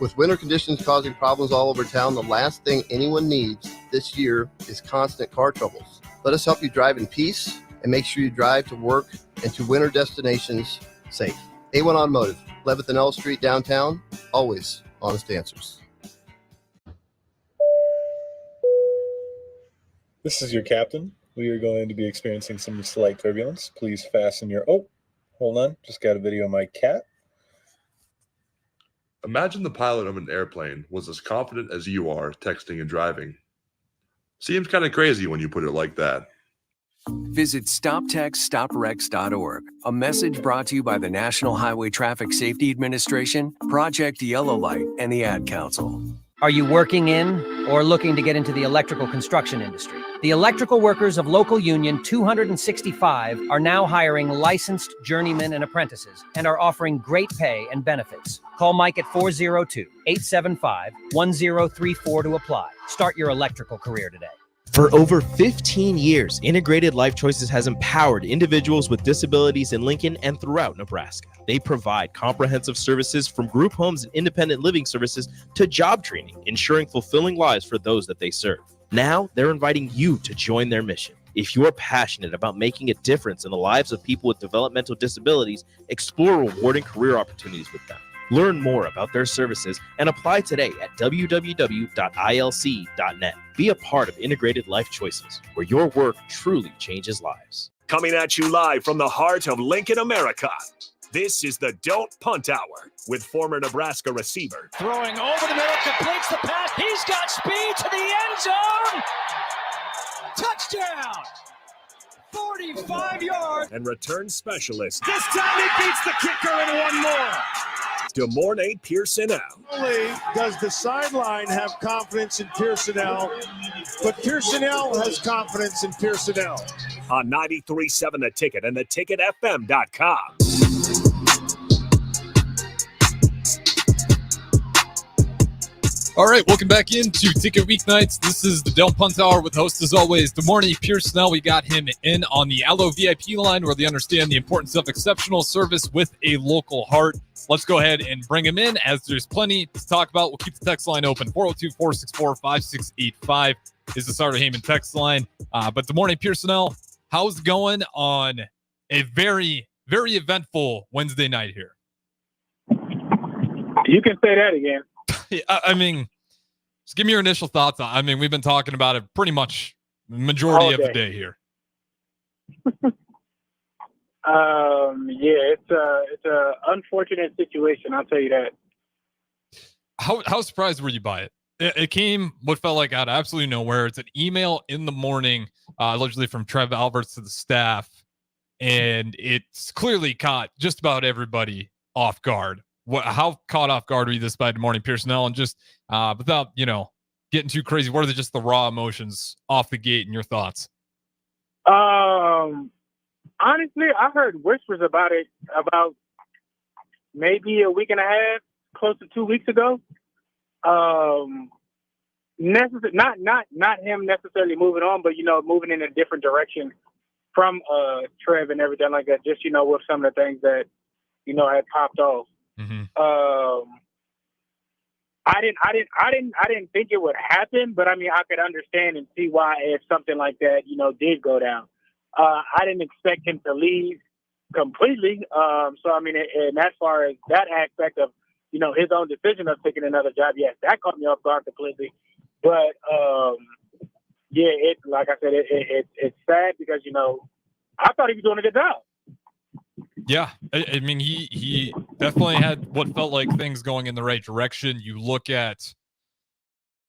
With winter conditions causing problems all over town, the last thing anyone needs this year is constant car troubles. Let us help you drive in peace and make sure you drive to work and to winter destinations safe. A1 Automotive, 11th and L Street downtown, always honest answers. This is your captain. We are going to be experiencing some slight turbulence. Please fasten your... Oh, hold on. Just got a video of my cat. Imagine the pilot of an airplane was as confident as you are texting and driving. Seems kind of crazy when you put it like that. Visit StopTextStopWrecks.org. A message brought to you by the National Highway Traffic Safety Administration, Project Yellow Light, and the Ad Council. Are you working in or looking to get into the electrical construction industry? The electrical workers of Local Union 265 are now hiring licensed journeymen and apprentices and are offering great pay and benefits. Call Mike at 402-875-1034 to apply. Start your electrical career today. For over 15 years, Integrated Life Choices has empowered individuals with disabilities in Lincoln and throughout Nebraska. They provide comprehensive services from group homes and independent living services to job training, ensuring fulfilling lives for those that they serve. Now, they're inviting you to join their mission. If you're passionate about making a difference in the lives of people with developmental disabilities, explore rewarding career opportunities with them. Learn more about their services and apply today at www.ilc.net. Be a part of Integrated Life Choices, where your work truly changes lives. Coming at you live from the heart of Lincoln, America. This is the Don't Punt Hour with former Nebraska receiver. Throwing over the middle, completes the pass. He's got speed to the end zone. Touchdown. 45 yards. And return specialist. This time he beats the kicker and one more. DeMornay Pierson-El. Not only does the sideline have confidence in Pierson-El, but Pierson-El has confidence in Pierson-El. On 93.7 The Ticket and theticketfm.com. All right, welcome back into Ticket Weeknights. This is the Don't Punt Hour with host, as always, DeMornay Pierson-El. We got him in on the Allo VIP line where they understand the importance of exceptional service with a local heart. Let's go ahead and bring him in as there's plenty to talk about. We'll keep the text line open. 402-464-5685 is the Sartor Heyman text line. But DeMornay Pierson-El, how's it going on a very, very eventful Wednesday night here? You can say that again. I mean, just give me your initial thoughts. I mean, we've been talking about it pretty much majority of the day here. Yeah, it's a unfortunate situation. I'll tell you that. How surprised were you by it? It came what felt like out of absolutely nowhere. It's an email in the morning, allegedly from Trev Alberts to the staff, and it's clearly caught just about everybody off guard. How caught off guard were you this by DeMornay Pierson-El? And just without, getting too crazy, what are just the raw emotions off the gate and your thoughts? Honestly, I heard whispers about it about maybe a week and a half, close to 2 weeks ago. Not him necessarily moving on, but moving in a different direction from Trev and everything like that. Just with some of the things that had popped off. Mm-hmm. I didn't think it would happen, but I mean, I could understand and see why if something like that, did go down. I didn't expect him to leave completely. So I mean, and as far as that aspect of, his own decision of taking another job, yes, that caught me off guard completely. But yeah, like I said, it's sad because I thought he was doing a good job. Yeah, I mean, he definitely had what felt like things going in the right direction. You look at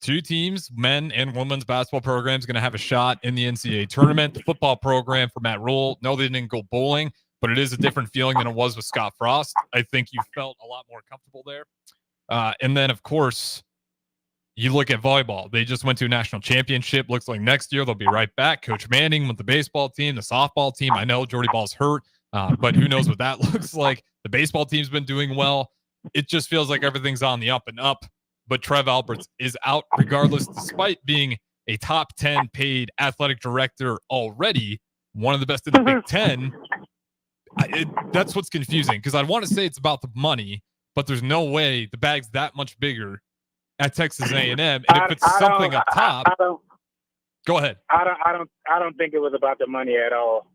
two teams, men and women's basketball programs, going to have a shot in the NCAA tournament. The football program for Matt Rule, no, they didn't go bowling, but it is a different feeling than it was with Scott Frost. I think you felt a lot more comfortable there. And then, of course, you look at volleyball. They just went to a national championship. Looks like next year they'll be right back. Coach Manning with the baseball team, the softball team. I know Jordy Ball's hurt. But who knows what that looks like. The baseball team's been doing well. It just feels like everything's on the up and up. But Trev Alberts is out regardless, despite being a top 10 paid athletic director already, one of the best in the Big Ten. That's what's confusing, because I want to say it's about the money, but there's no way the bag's that much bigger at Texas A&M. And if it's something up top, go ahead. I don't think it was about the money at all.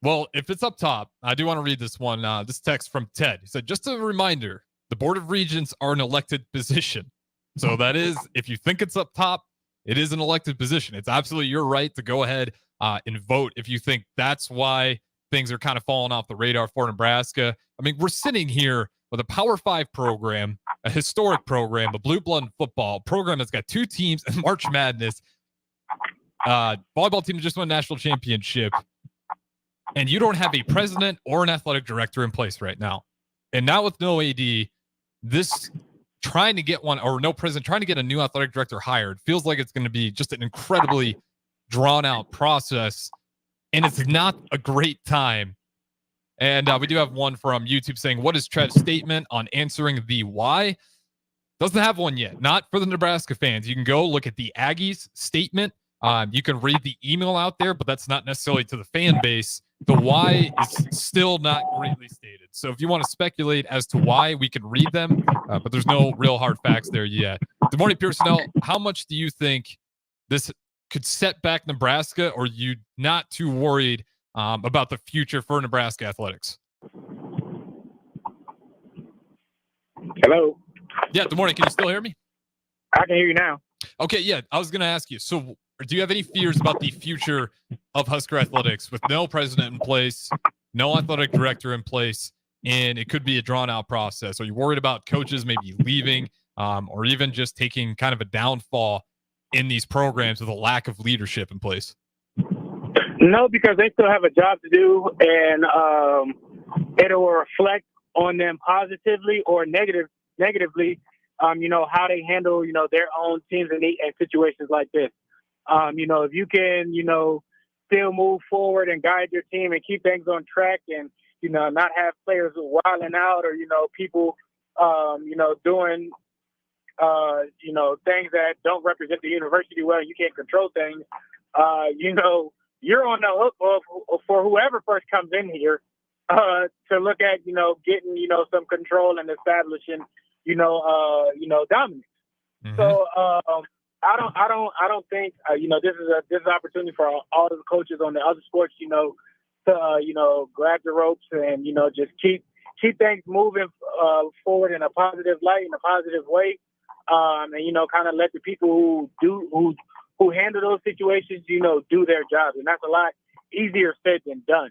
Well, if it's up top, I do want to read this one. This text from Ted. He said, just a reminder, the Board of Regents are an elected position. So that is, if you think it's up top, it is an elected position. It's absolutely your right to go ahead and vote if you think that's why things are kind of falling off the radar for Nebraska. I mean, we're sitting here with a Power 5 program, a historic program, a blue blood football program that's got 2 teams in March Madness, volleyball team that just won a national championship, and you don't have a president or an athletic director in place right now. And now with no AD, this trying to get one, or no president, trying to get a new athletic director hired feels like it's going to be just an incredibly drawn out process, and it's not a great time. And we do have one from YouTube saying, what is Trev's statement on answering the why? Doesn't have one yet. Not for the Nebraska fans. You can go look at the Aggies statement. You can read the email out there, but that's not necessarily to the fan base. The why is still not greatly stated. So if you want to speculate as to why, we can read them, but there's no real hard facts there yet. Good morning, Pierson-El. How much do you think this could set back Nebraska, or are you not too worried about the future for Nebraska athletics? Hello? Yeah, good morning. Can you still hear me? I can hear you now. Okay, yeah. I was going to ask you, so do you have any fears about the future of Husker athletics with no president in place, no athletic director in place, and it could be a drawn-out process? Are you worried about coaches maybe leaving or even just taking kind of a downfall in these programs with a lack of leadership in place? No, because they still have a job to do, and it will reflect on them positively or negatively, how they handle, their own teams in situations like this. If you can, still move forward and guide your team and keep things on track and, not have players wilding out or, people, doing, things that don't represent the university well, you can't control things, you're on the hook for whoever first comes in here to look at, getting, some control and establishing, dominance. Mm-hmm. So I don't think this is an opportunity for all of the coaches on the other sports, to grab the ropes and just keep things moving forward in a positive light, in a positive way, and kind of let the people who handle those situations, do their jobs, and that's a lot easier said than done.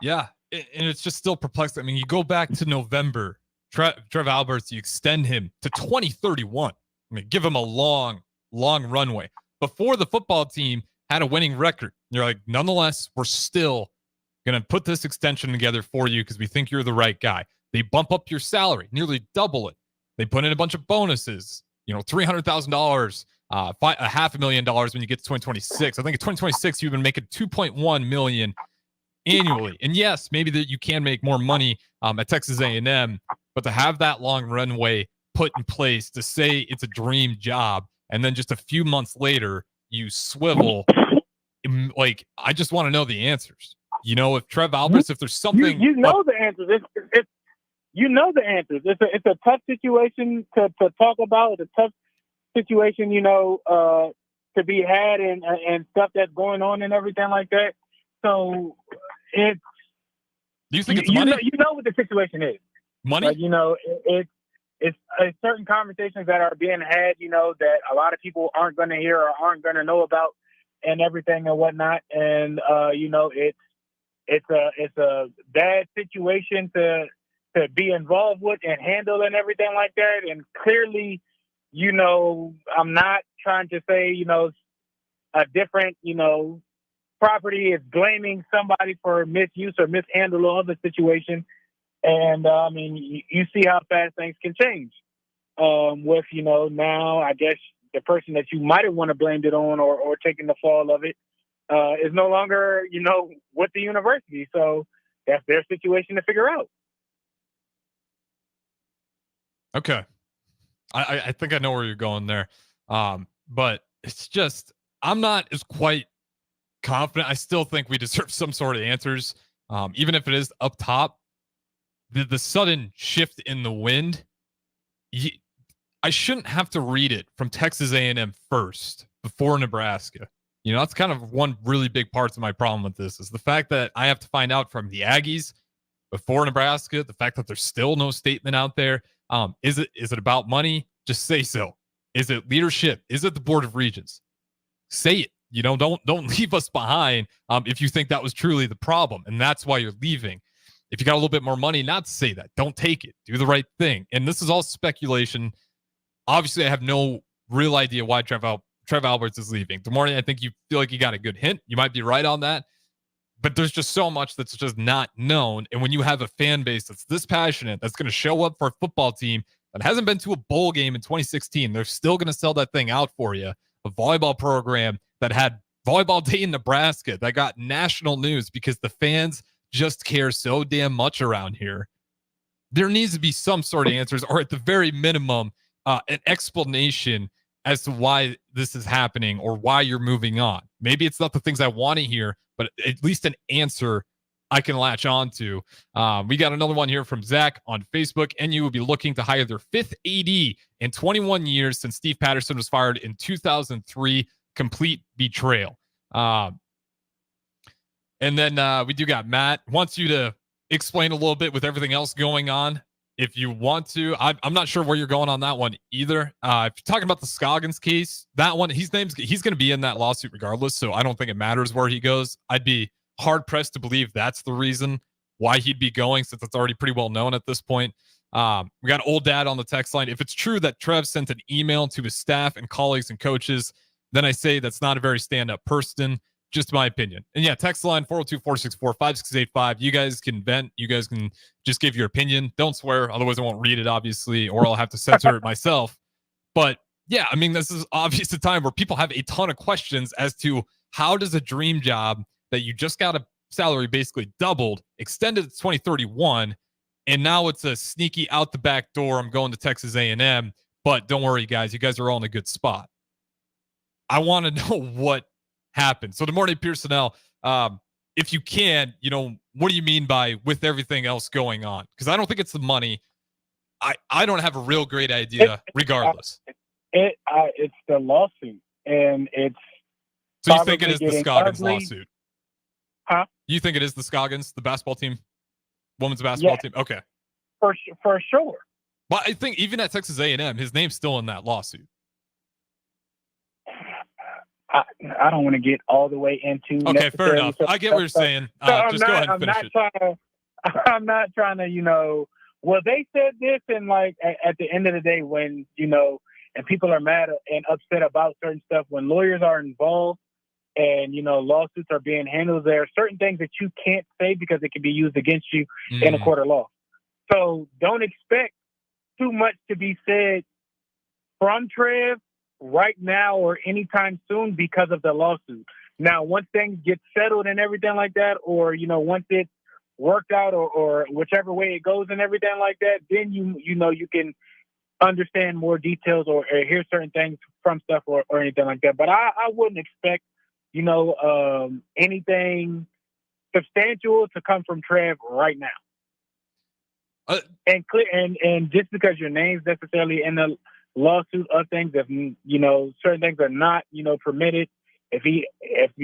Yeah, and it's just still perplexing. I mean, you go back to November, Trev Alberts, you extend him to 2031. I mean, give him a long runway. Before the football team had a winning record, you're like, nonetheless, we're still going to put this extension together for you because we think you're the right guy. They bump up your salary, nearly double it. They put in a bunch of bonuses, $300,000, $500,000 when you get to 2026. I think in 2026, you've been making $2.1 million annually. And yes, maybe that you can make more money at Texas A&M, but to have that long runway put in place to say it's a dream job, and then just a few months later you swivel, like, I just want to know the answers. If Trev Alberts, if there's something, the answers. The answers. It's a tough situation to talk about. It's a tough situation, to be had and stuff that's going on and everything like that. So it's. Do you think it's money? You know what the situation is. Money. Like, it's certain conversations that are being had, that a lot of people aren't going to hear or aren't going to know about, and everything and whatnot. And it's a bad situation to be involved with and handle and everything like that. And clearly, I'm not trying to say, a different, property is blaming somebody for misuse or mishandle of the situation. And, you see how fast things can change with, now, I guess, the person that you might have want to blamed it on or taking the fall of it is no longer, with the university. So that's their situation to figure out. Okay. I think I know where you're going there. But it's just, I'm not as quite confident. I still think we deserve some sort of answers, even if it is up top. the sudden shift in the wind, I shouldn't have to read it from Texas A&M first before Nebraska. You know, that's kind of one really big part of my problem with this is the fact that I have to find out from the Aggies before Nebraska, the fact that there's still no statement out there. Is it about money? Just say so. Is it leadership? Is it the Board of Regents? Say it. You know, don't leave us behind if you think that was truly the problem, and that's why you're leaving. If you got a little bit more money, not to say that. Don't take it. Do the right thing. And this is all speculation. Obviously, I have no real idea why Trev Alberts is leaving. The morning, I think you feel like you got a good hint. You might be right on that. But there's just so much that's just not known. And when you have a fan base that's this passionate, that's going to show up for a football team that hasn't been to a bowl game in 2016, they're still going to sell that thing out for you. A volleyball program that had volleyball day in Nebraska that got national news because the fans just care so damn much around here. There needs to be some sort of answers, or at the very minimum, an explanation as to why this is happening or why you're moving on. Maybe it's not the things I want to hear, but at least an answer I can latch on to. We got another one here from Zach on Facebook. NU will be looking to hire their fifth AD in 21 years since Steve Patterson was fired in 2003. Complete betrayal. And then we do got Matt wants you to explain a little bit with everything else going on. If you want to, I'm not sure where you're going on that one either. If you're talking about the Scoggins case, that one, he's going to be in that lawsuit regardless. So I don't think it matters where he goes. I'd be hard pressed to believe that's the reason why he'd be going, since it's already pretty well known at this point. We got Old Dad on the text line. If it's true that Trev sent an email to his staff and colleagues and coaches, then I say that's not a very stand-up person. Just my opinion. And yeah, text line 402-464-5685. You guys can vent. You guys can just give your opinion. Don't swear. Otherwise, I won't read it, obviously, or I'll have to censor it myself. But yeah, I mean, this is obviously a time where people have a ton of questions as to how does a dream job that you just got a salary basically doubled, extended to 2031, and now it's a sneaky out the back door. I'm going to Texas A&M, but don't worry, guys. You guys are all in a good spot. I want to know what happened. So the morning Pierson-El, if you can, you know, what do you mean by with everything else going on? Because I don't think it's the money. I don't have a real great idea regardless. It's the lawsuit, and it's so you think it is the Scoggins ugly. lawsuit? Huh? You think it is the Scoggins, the basketball team, women's basketball team? Okay, for sure. But I think even at Texas A&M, his name's still in that lawsuit. I don't want to get all the way into. Okay, fair enough. I get what you're saying. Just go ahead and finish it. I'm not trying to, you know. Well, they said this, and like at the end of the day, when you know, and people are mad and upset about certain stuff, when lawyers are involved, and you know, lawsuits are being handled, there are certain things that you can't say because it can be used against you in a court of law. So don't expect too much to be said from Trev right now or anytime soon because of the lawsuit. Now, once things get settled and everything like that, or, you know, once it's worked out or whichever way it goes and everything like that, then you know, you can understand more details or hear certain things from stuff or anything like that. But I wouldn't expect, you know, anything substantial to come from Trev right now. And just because your name's necessarily in the lawsuit of things, if you know certain things are not, you know, permitted, if you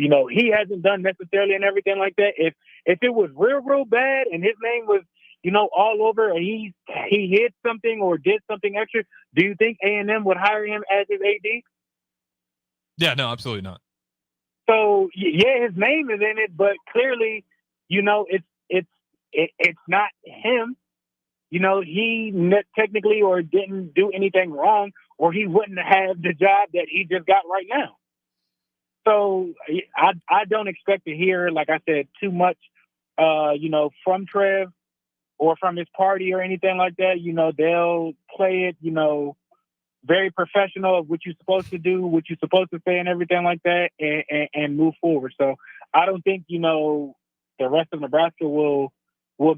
know he hasn't done necessarily and everything like that, if it was real bad and his name was, you know, all over and he hid something or did something extra, do you think A&M would hire him as his AD? Yeah, no, absolutely not. So yeah, his name is in it, but clearly, you know, it's not him. You know, he technically or didn't do anything wrong, or he wouldn't have the job that he just got right now. So I don't expect to hear, like I said, too much, you know, from Trev or from his party or anything like that. You know, they'll play it, you know, very professional of what you're supposed to do, what you're supposed to say and everything like that, and move forward. So I don't think, you know, the rest of Nebraska will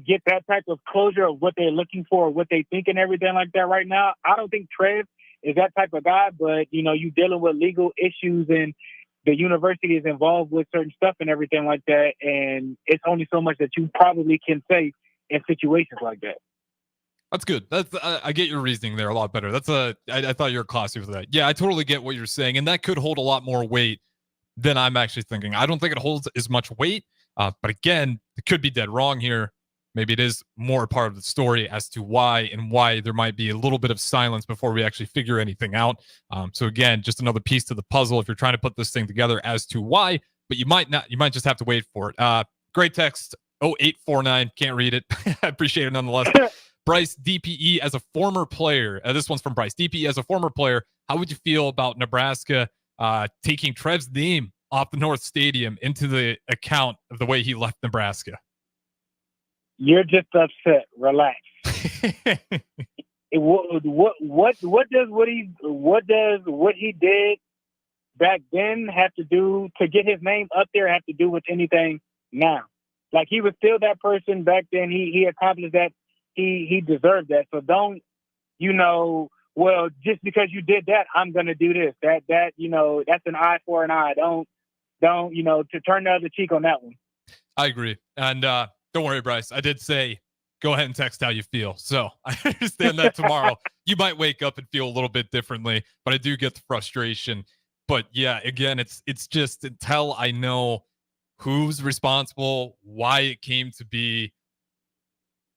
get that type of closure of what they're looking for, what they think and everything like that right now. I don't think Trev is that type of guy, but, you know, you dealing with legal issues and the university is involved with certain stuff and everything like that. And it's only so much that you probably can say in situations like that. That's good. That's I get your reasoning there a lot better. I thought you were classy with that. Yeah, I totally get what you're saying, and that could hold a lot more weight than I'm actually thinking. I don't think it holds as much weight, but again, it could be dead wrong here. Maybe it is more part of the story as to why there might be a little bit of silence before we actually figure anything out. So again, just another piece to the puzzle if you're trying to put this thing together as to why, but you might not. You might just have to wait for it. Great text 0849. Can't read it. I appreciate it nonetheless. Bryce, DPE as a former player, this one's from Bryce. DPE as a former player, how would you feel about Nebraska taking Trev's name off the North Stadium into the account of the way he left Nebraska? You're just upset. Relax. What does what he did back then have to do to get his name up there? Have to do with anything now? Like, he was still that person back then. He accomplished that. He deserved that. So don't, well, just because you did that, I'm going to do this. That, that's an eye for an eye. Don't, to turn the other cheek on that one. I agree. And don't worry, Bryce. I did say, go ahead and text how you feel. So I understand that tomorrow you might wake up and feel a little bit differently, but I do get the frustration. But yeah, again, it's just until I know who's responsible, why it came to be,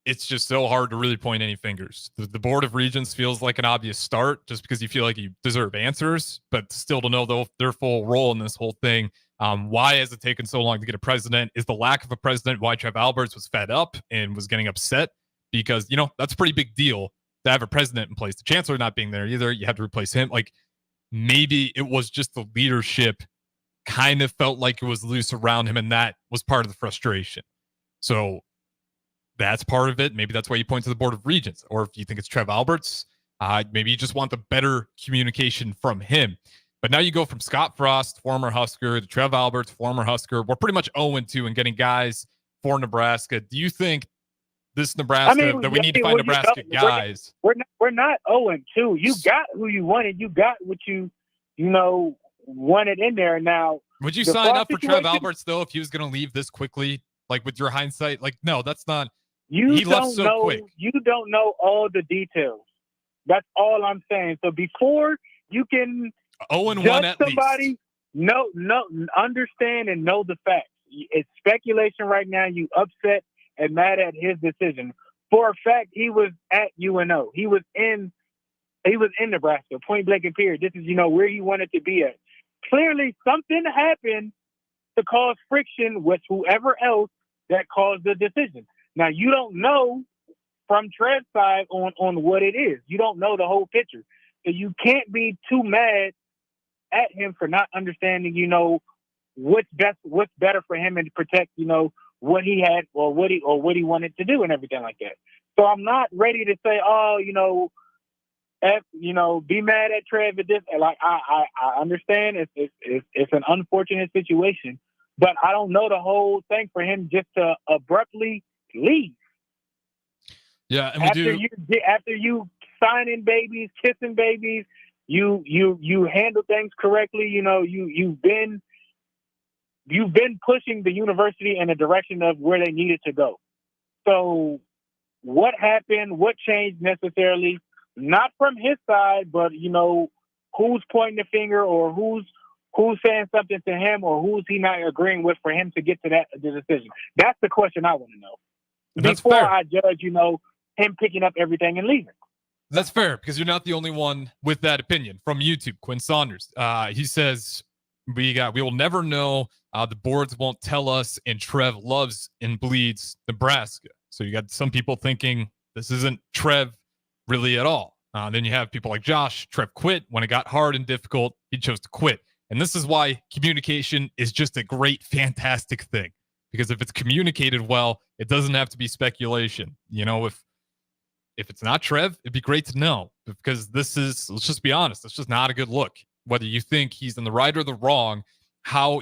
it's just so hard to really point any fingers. The Board of Regents feels like an obvious start just because you feel like you deserve answers, but still to know their full role in this whole thing. Why has it taken so long to get a president? Is the lack of a president why Trev Alberts was fed up and was getting upset? Because, that's a pretty big deal to have a president in place. The chancellor not being there either, you have to replace him. Like, maybe it was just the leadership kind of felt like it was loose around him, and that was part of the frustration. So that's part of it. Maybe that's why you point to the Board of Regents. Or if you think it's Trev Alberts, maybe you just want the better communication from him. But now you go from Scott Frost, former Husker, to Trev Alberts, former Husker. We're pretty much 0-2 in getting guys for Nebraska. Do you think this Nebraska, that we need to find Nebraska guys? We're not 0-2. You got who you wanted. You got what you wanted in there. Now, would you sign up for Trev Alberts, though, if he was going to leave this quickly? Like, with your hindsight? Like, no, that's not. He left so quick. You don't know all the details. That's all I'm saying. So before you can 0-1 at somebody, least. Understand and know the facts. It's speculation right now. You upset and mad at his decision. For a fact, he was at UNO. He was in Nebraska, point blank and period. This is, where he wanted to be at. Clearly, something happened to cause friction with whoever else that caused the decision. Now, you don't know from Trev's side on what it is. You don't know the whole picture. So you can't be too mad at him for not understanding, what's better for him and to protect, what he had or what he wanted to do and everything like that. So I'm not ready to say, be mad at Trev at this. Like, I understand it's an unfortunate situation, but I don't know the whole thing for him just to abruptly leave. Yeah, and after you signing babies, kissing babies, you handle things correctly. You've been pushing the university in the direction of where they needed to go. So what happened? What changed necessarily? Not from his side, but who's pointing the finger or who's saying something to him or who's he not agreeing with for him to get to the decision? That's the question I want to know. That's before fair. I judge, him picking up everything and leaving. That's fair, because you're not the only one with that opinion. From YouTube, Quinn Saunders. He says, we will never know. The boards won't tell us, and Trev loves and bleeds Nebraska. So you got some people thinking this isn't Trev really at all. Then you have people like Josh. Trev quit when it got hard and difficult. He chose to quit. And this is why communication is just a great, fantastic thing. Because if it's communicated well, it doesn't have to be speculation. If it's not Trev, it'd be great to know. Because let's just be honest, it's just not a good look. Whether you think he's in the right or the wrong, how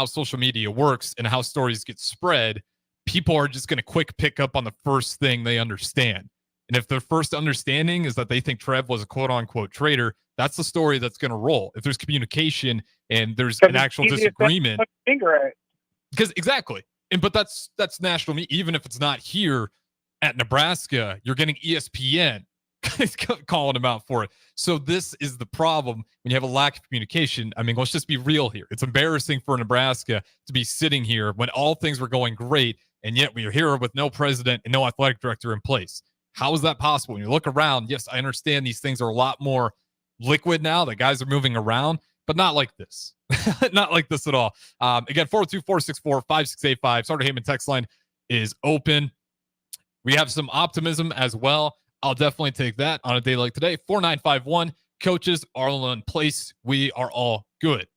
social media works and how stories get spread, people are just going to quick pick up on the first thing they understand. And if their first understanding is that they think Trev was a quote-unquote traitor, that's the story that's going to roll. If there's communication and there's an actual disagreement. Because exactly. But that's national media. Even if it's not here, At Nebraska, you're getting ESPN calling them out for it. So this is the problem when you have a lack of communication. I mean, let's just be real here. It's embarrassing for Nebraska to be sitting here when all things were going great, and yet we are here with no president and no athletic director in place. How is that possible? When you look around, yes, I understand these things are a lot more liquid now. The guys are moving around, but not like this. Not like this at all. Again, 402-464-5685. Starter Heyman text line is open. We have some optimism as well. I'll definitely take that on a day like today. 4951. Coaches are all in place. We are all good.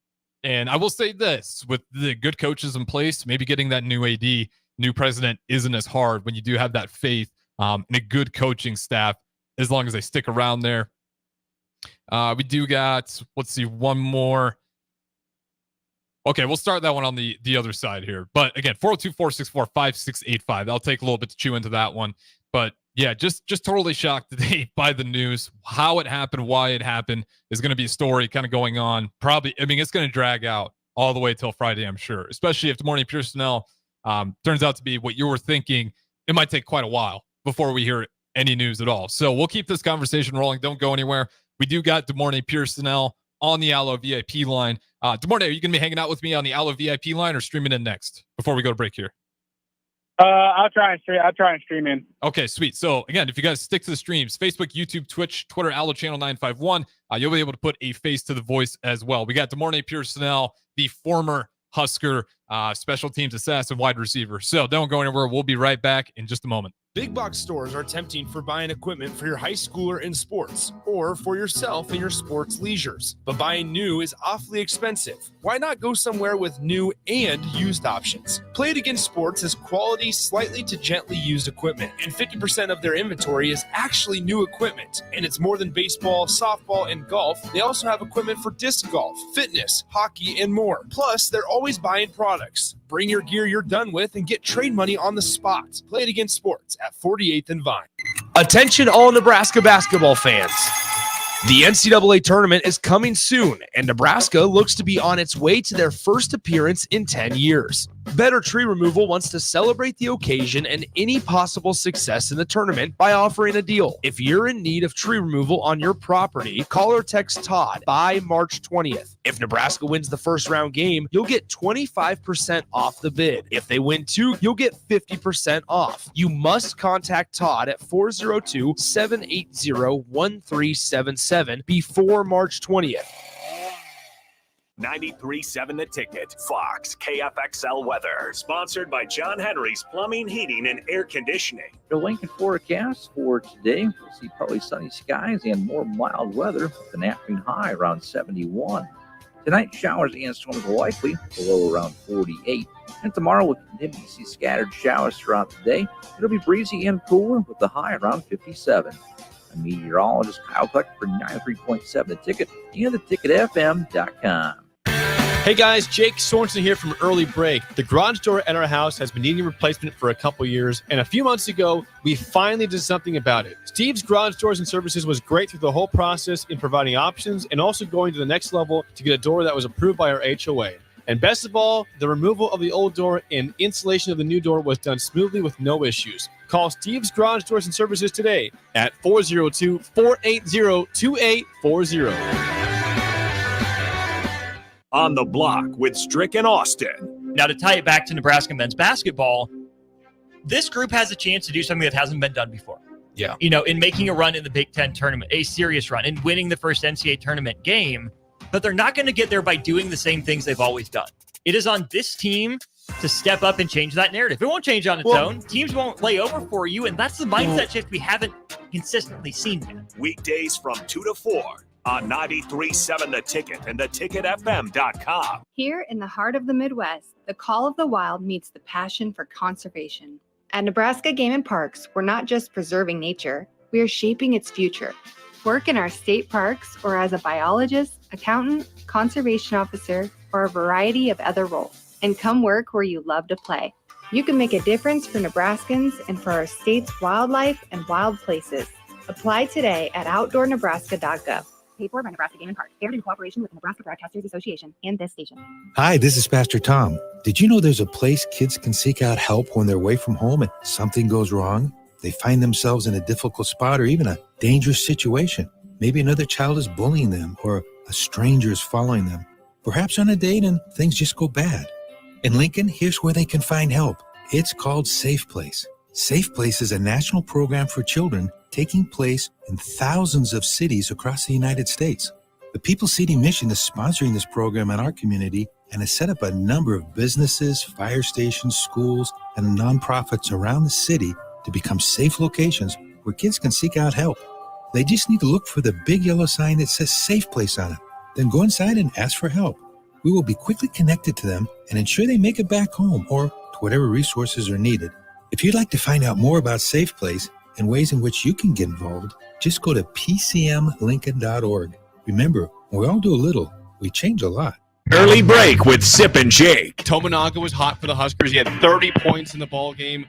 And I will say this, with the good coaches in place, maybe getting that new AD, new president isn't as hard when you do have that faith in a good coaching staff, as long as they stick around there. We do got, let's see, one more. Okay, we'll start that one on the other side here. But again, 402-464-5685. I'll take a little bit to chew into that one. But yeah, just totally shocked today by the news. How it happened, why it happened is going to be a story kind of going on. Probably, I mean, it's going to drag out all the way till Friday, I'm sure. Especially if tomorrow Pierson-El turns out to be what you were thinking. It might take quite a while before we hear any news at all. So we'll keep this conversation rolling. Don't go anywhere. We do got DeMornay Pierson-El on the Allo VIP line. DeMornay, are you going to be hanging out with me on the Allo VIP line or streaming in next before we go to break here? I'll try and stream in. Okay, sweet. So again, if you guys stick to the streams, Facebook, YouTube, Twitch, Twitter, Allo Channel 951, you'll be able to put a face to the voice as well. We got DeMornay Pierson-El, the former Husker special teams assassin wide receiver. So don't go anywhere. We'll be right back in just a moment. Big box stores are tempting for buying equipment for your high schooler in sports or for yourself in your sports leisures. But buying new is awfully expensive. Why not go somewhere with new and used options? Play It Again Sports has quality, slightly to gently used equipment, and 50% of their inventory is actually new equipment. And it's more than baseball, softball, and golf. They also have equipment for disc golf, fitness, hockey, and more. Plus, they're always buying products. Bring your gear you're done with and get trade money on the spot. Play It Again Sports at 48th and Vine. Attention all Nebraska basketball fans. The NCAA tournament is coming soon, and Nebraska looks to be on its way to their first appearance in 10 years. Better Tree Removal wants to celebrate the occasion and any possible success in the tournament by offering a deal. If you're in need of tree removal on your property, call or text Todd by March 20th. If Nebraska wins the first round game, you'll get 25% off the bid. If they win two, you'll get 50% off. You must contact Todd at 402-780-1377 before March 20th. 93.7 The Ticket, Fox, KFXL weather. Sponsored by John Henry's Plumbing, Heating, and Air Conditioning. The Lincoln forecast for today, we'll see partly sunny skies and more mild weather with an afternoon high around 71. Tonight, showers and storms are likely, below around 48. And tomorrow, we'll continue to see scattered showers throughout the day. It'll be breezy and cooler with the high around 57. I'm meteorologist Kyle Kleck for 93.7 The Ticket and theticketfm.com. Hey guys, Jake Sorensen here from Early Break. The garage door at our house has been needing replacement for a couple years, and a few months ago, we finally did something about it. Steve's Garage Doors and Services was great through the whole process in providing options and also going to the next level to get a door that was approved by our HOA. And best of all, the removal of the old door and installation of the new door was done smoothly with no issues. Call Steve's Garage Doors and Services today at 402-480-2840. On the Block with Strick and Austin. Now, to tie it back to Nebraska men's basketball, this group has a chance to do something that hasn't been done before. Yeah. You know, in making a run in the Big Ten tournament, a serious run, and winning the first NCAA tournament game, but they're not going to get there by doing the same things they've always done. It is on this team to step up and change that narrative. It won't change on its own. Teams won't lay over for you, and that's the mindset shift we haven't consistently seen yet. Weekdays from 2 to 4. On 93.7 The Ticket and theticketfm.com. Here in the heart of the Midwest, the call of the wild meets the passion for conservation. At Nebraska Game and Parks, we're not just preserving nature, we are shaping its future. Work in our state parks or as a biologist, accountant, conservation officer, or a variety of other roles. And come work where you love to play. You can make a difference for Nebraskans and for our state's wildlife and wild places. Apply today at outdoornebraska.gov. Paid for by Nebraska Game and Park. Aired in cooperation with the Nebraska Broadcasters Association and this station. Hi, this is Pastor Tom. Did you know there's a place kids can seek out help when they're away from home and something goes wrong? they find themselves in a difficult spot or even a dangerous situation. Maybe another child is bullying them or a stranger is following them. Perhaps on a date and things just go bad. In Lincoln, here's where they can find help. It's called Safe Place. Safe Place is a national program for children taking place in thousands of cities across the United States. The People City Mission is sponsoring this program in our community and has set up a number of businesses, fire stations, schools, and nonprofits around the city to become safe locations where kids can seek out help. They just need to look for the big yellow sign that says Safe Place on it. Then go inside and ask for help. We will be quickly connected to them and ensure they make it back home or to whatever resources are needed. If you'd like to find out more about Safe Place and ways in which you can get involved, just go to pcmlincoln.org. Remember, when we all do a little, we change a lot. Early break with Sip and Jake. Tominaga was hot for the Huskers. He had 30 points in the ball game.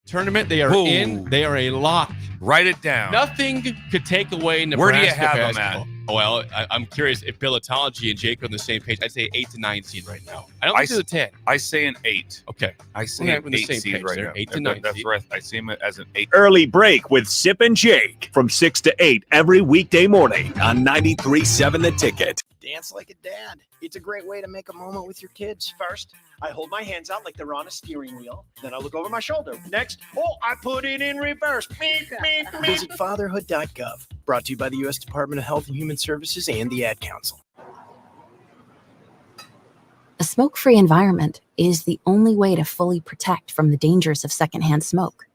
Tournament. They are in. They are a lock. Write it down. Nothing could take away Nebraska. Where do you have basketball. them at? Well, I'm curious if Bilitology and Jake are on the same page. I'd say 8 to 9 seed right now. I don't think they're the 10. I say an 8. Okay. I say We're an on the 8 same seed page right there. now. 8 to 9 That's seed. right. I see him as an 8. Early break with Sip and Jake from 6 to 8 every weekday morning on 93.7 The Ticket. Dance like a dad. It's a great way to make a moment with your kids. First, I hold my hands out like they're on a steering wheel. Then I look over my shoulder. Next, I put it in reverse. Visit fatherhood.gov. Brought to you by the U.S. Department of Health and Human Services and the Ad Council. A smoke-free environment is the only way to fully protect from the dangers of secondhand smoke.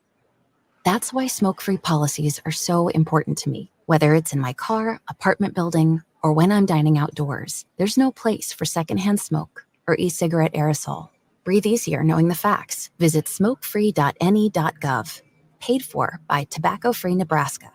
That's why smoke-free policies are so important to me. Whether it's in my car, apartment building, or when I'm dining outdoors, there's no place for secondhand smoke or e-cigarette aerosol. Breathe easier knowing the facts. Visit smokefree.ne.gov. Paid for by Tobacco Free Nebraska.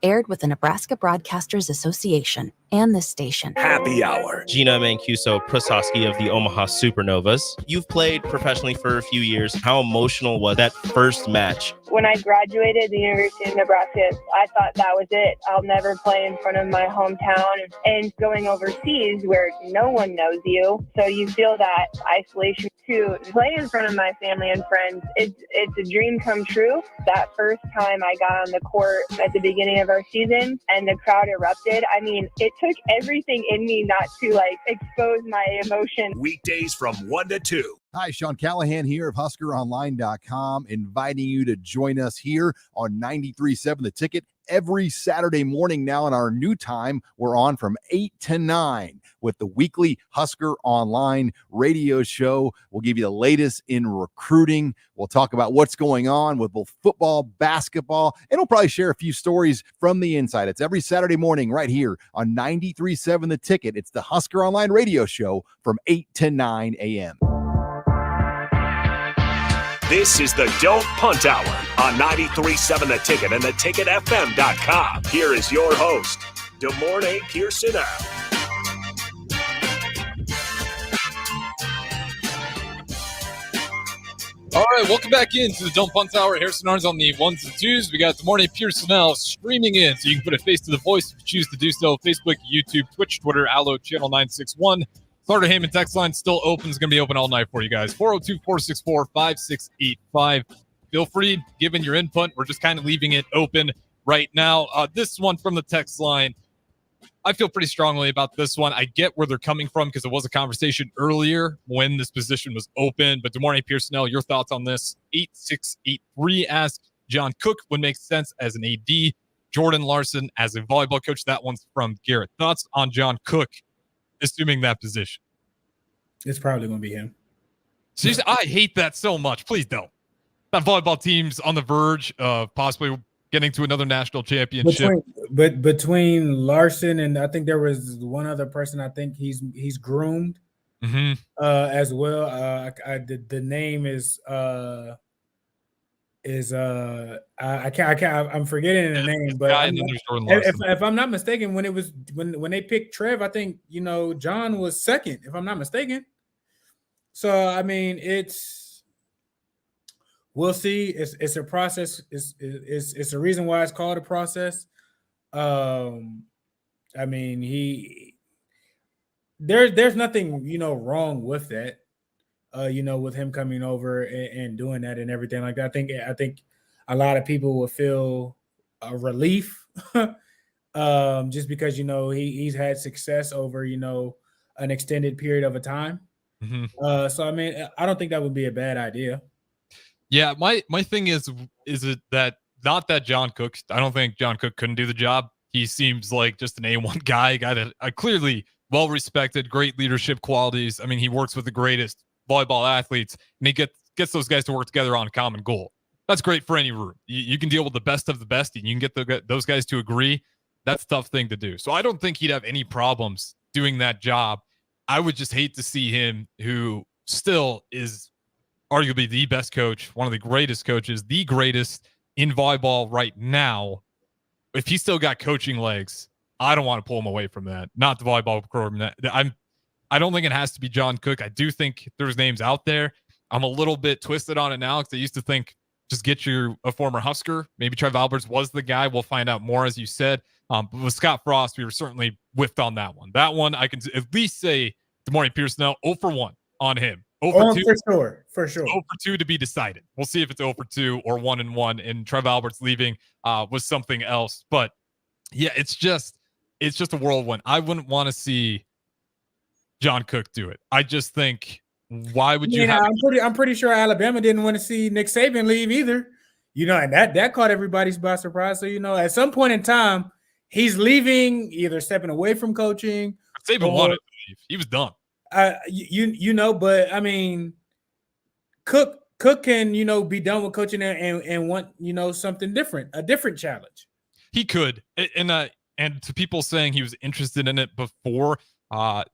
Aired with the Nebraska Broadcasters Association and this station. Happy Hour. Gina Mancuso Prasowski of the Omaha Supernovas. You've played professionally for a few years. How emotional was that first match? When I graduated the University of Nebraska, I thought that was it. I'll never play in front of my hometown. And going overseas where no one knows you, so you feel that isolation to play in front of my family and friends. It's a dream come true. That first time I got on the court at the beginning of our season and the crowd erupted, I mean, it took everything in me not to expose my emotion. Weekdays from 1 to 2. Hi, Sean Callahan here of HuskerOnline.com, inviting you to join us here on 93.7 The Ticket every Saturday morning now. In our new time, we're on from 8 to 9 with the weekly Husker Online radio show. We'll give you the latest in recruiting. We'll talk about what's going on with both football, basketball, and we'll probably share a few stories from the inside. It's every Saturday morning right here on 93.7 The Ticket. It's the Husker Online radio show from 8 to 9 a.m. This is the Don't Punt Hour on 93.7 The Ticket and theticketfm.com. Here is your host, DeMornay Pierson-El. All right, welcome back into the Don't Punt Hour. Harrison Arns on the ones and twos. We got DeMornay Pierson-El streaming in, so you can put a face to the voice if you choose to do so. Facebook, YouTube, Twitch, Twitter, Allo, Channel 961. Starter Heyman text line still open. It's going to be open all night for you guys. 402-464-5685. Feel free, given your input. We're just kind of leaving it open right now. This one from the text line, I feel pretty strongly about this one. I get where they're coming from because it was a conversation earlier when this position was open. But DeMornay Pierson-El, your thoughts on this? 8683 asks, John Cook would make sense as an AD. Jordan Larson as a volleyball coach. That one's from Garrett. Thoughts on John Cook assuming that position? It's probably going to be him. Seriously, I hate that so much. Please don't. That volleyball team's on the verge of possibly getting to another national championship. Between Larson and I think there was one other person I think he's groomed as well. The name is I can't I'm forgetting the name, but if I'm not mistaken, when they picked Trev, I think John was second, if I'm not mistaken. So I mean, we'll see. It's a process. It's a reason why it's called a process. I mean, there's nothing wrong with that. with him coming over and doing that and everything like that. I think a lot of people will feel a relief just because, he's had success over, an extended period of a time. So, I mean, I don't think that would be a bad idea. Yeah, my thing is it that not that John Cook, I don't think John Cook couldn't do the job. He seems like just an A1 guy that clearly well-respected, great leadership qualities. I mean, he works with the greatest volleyball athletes, and he gets those guys to work together on a common goal. That's great for any room. You can deal with the best of the best, and you can get those guys to agree. That's a tough thing to do. So I don't think he'd have any problems doing that job. I would just hate to see him, who still is arguably the best coach, one of the greatest coaches, the greatest in volleyball right now. If he's still got coaching legs, I don't want to pull him away from that. Not the volleyball program. I don't think it has to be John Cook. I do think there's names out there. I'm a little bit twisted on it now because I used to think just get a former Husker. Maybe Trev Alberts was the guy. We'll find out more, as you said. But with Scott Frost, we were certainly whiffed on that one. That one, I can at least say good morning, Pierson-El, 0 for 1 on him. 0 for 2, for sure. 0 for 2 to be decided. We'll see if it's 0 for 2 or 1-1. And Trev Alberts leaving was something else. But yeah, it's just a whirlwind. I wouldn't want to see John Cook do it. I just think, why would you have? I'm pretty sure Alabama didn't want to see Nick Saban leave either. And that caught everybody by surprise. So, at some point in time, he's leaving, either stepping away from coaching. Saban wanted to leave. He was done. But I mean, Cook can, be done with coaching and want, something different, a different challenge. He could. And to people saying he was interested in it before,